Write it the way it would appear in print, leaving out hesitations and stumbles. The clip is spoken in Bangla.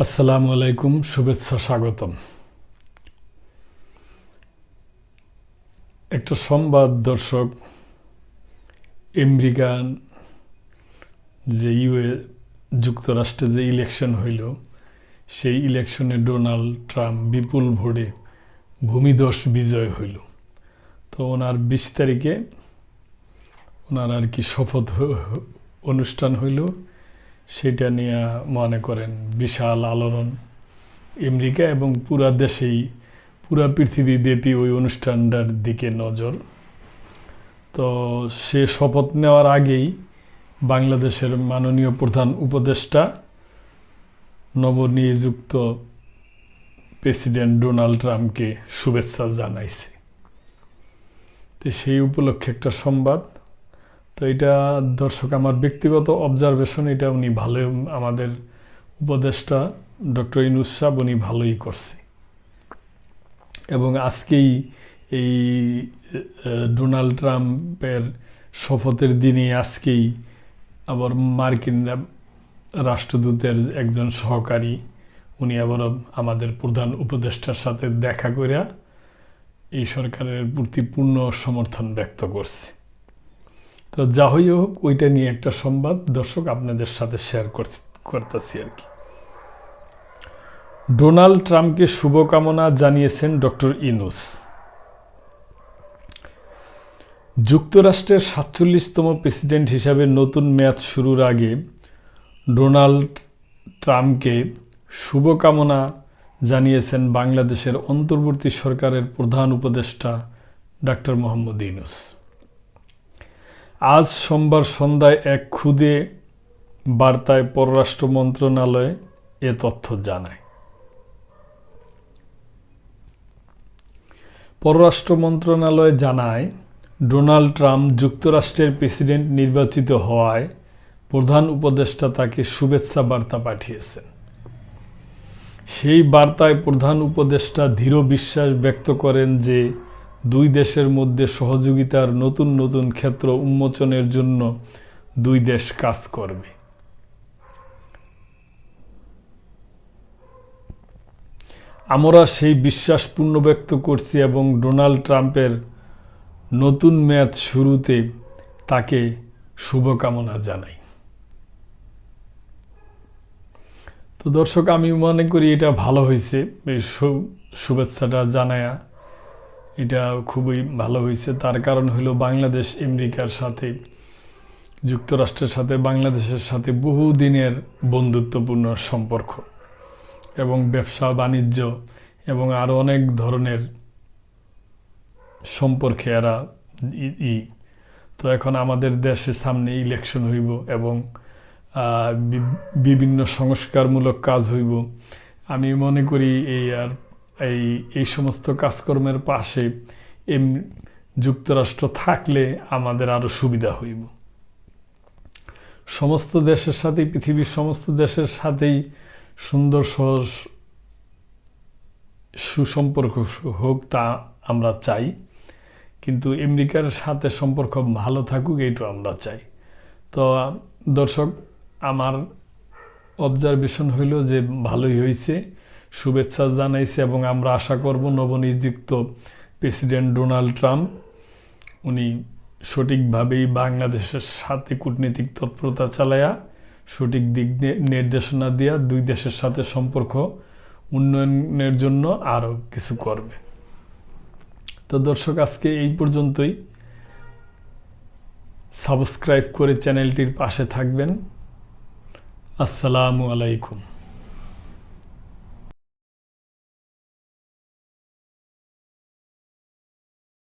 আসসালামু আলাইকুম, শুভেচ্ছা, স্বাগতম। একটা সংবাদ দর্শক, আমেরিকান যে যুক্তরাষ্ট্রে যে ইলেকশন হইল, সেই ইলেকশনে ডোনাল্ড ট্রাম্প বিপুল ভোটে ভূমিধস বিজয় হইল। তো ওনার 20 তারিখে ওনার আর কি শপথ অনুষ্ঠান হইল। সেটা নিয়ে মনে করেন বিশাল আলোড়ন আমেরিকা এবং পুরা দেশেই, পুরা পৃথিবী ব্যাপী ওই অনুষ্ঠানটার দিকে নজর। তো সে শপথ নেওয়ার আগেই বাংলাদেশের মাননীয় প্রধান উপদেষ্টা নবনিযুক্ত প্রেসিডেন্ট ডোনাল্ড ট্রাম্পকে শুভেচ্ছা জানাইছে। তো সেই উপলক্ষে একটা সংবাদ। তো এটা দর্শক আমার ব্যক্তিগত অবজারভেশন, এটা উনি ভালো, আমাদের উপদেষ্টা ডক্টর ইউনূস সাহেব উনি ভালোই করছে। এবং আজকেই এই ডোনাল্ড ট্রাম্পের শপথের দিনে আজকেই আবার মার্কিন রাষ্ট্রদূতের একজন সহকারী উনি আবার আমাদের প্রধান উপদেষ্টার সাথে দেখা করে এই সরকারের প্রতি পূর্ণ সমর্থন ব্যক্ত করছে। তো যা হই হোক, ওইটা নিয়ে একটা সংবাদ দর্শক আপনাদের সাথে শেয়ার করতেছি আর কি। ডোনাল্ড ট্রাম্পকে শুভকামনা জানিয়েছেন ডক্টর ইউনূস। যুক্তরাষ্ট্রের 47তম প্রেসিডেন্ট হিসাবে নতুন মেয়াদ শুরুর আগে ডোনাল্ড ট্রাম্পকে শুভকামনা জানিয়েছেন বাংলাদেশের অন্তর্বর্তী সরকারের প্রধান উপদেষ্টা ডাক্তার মোহাম্মদ ইউনূস। আজ সোমবার সন্ধ্যায় এক খুদে বার্তায় পররাষ্ট্র মন্ত্রণালয় এ তথ্য জানায়। পররাষ্ট্র মন্ত্রণালয় জানায়, ডোনাল্ড ট্রাম্প যুক্তরাষ্ট্রের প্রেসিডেন্ট নির্বাচিত হওয়ায় প্রধান উপদেষ্টা তাকে শুভেচ্ছা বার্তা পাঠিয়েছেন। সেই বার্তায় প্রধান উপদেষ্টা দৃঢ় বিশ্বাস ব্যক্ত করেন যে দুই দেশের মধ্যে সহযোগিতার নতুন নতুন ক্ষেত্র উন্মোচনের জন্য দুই দেশ কাজ করবে। আমরা সেই বিশ্বাস পূর্ণ ব্যক্ত করছি এবং ডোনাল্ড ট্রাম্পের নতুন মেয়াদ শুরুতে তাকে শুভকামনা জানাই। তো দর্শক, আমি মনে করি এটা ভালো হয়েছে, এই শুভেচ্ছাটা জানায়া এটা খুবই ভালো হয়েছে। তার কারণ হলো বাংলাদেশ আমেরিকার সাথে, যুক্তরাষ্ট্রের সাথে বাংলাদেশের সাথে বহুদিনের বন্ধুত্বপূর্ণ সম্পর্ক এবং ব্যবসা বাণিজ্য এবং আরও অনেক ধরনের সম্পর্কে এরা তো এখন আমাদের দেশের সামনে ইলেকশন হইব এবং বিভিন্ন সংস্কারমূলক কাজ হইব। আমি মনে করি এই সমস্ত কাজকর্মের পাশে যুক্তরাষ্ট্র থাকলে আমাদের আরও সুবিধা হইব। সমস্ত দেশের সাথেই, পৃথিবীর সমস্ত দেশের সাথেই সুন্দর সহজ সুসম্পর্ক হোক, তা আমরা চাই। কিন্তু আমেরিকার সাথে সম্পর্ক ভালো থাকুক, এইটা আমরা চাই। তো দর্শক, আমার অবজারভেশন হইল যে ভালোই হয়েছে, শুভেচ্ছা জানাইছে এবং আমরা আশা করব নবনিযুক্ত প্রেসিডেন্ট ডোনাল্ড ট্রাম্প উনি সঠিকভাবেই বাংলাদেশের সাথে কূটনৈতিক তৎপরতা চালায়া সঠিক দিক নির্দেশনা দিয়া দুই দেশের সাথে সম্পর্ক উন্নয়নের জন্য আরও কিছু করবে। তো দর্শক, আজকে এই পর্যন্তই। সাবস্ক্রাইব করে চ্যানেলটির পাশে থাকবেন। আসসালামু আলাইকুম।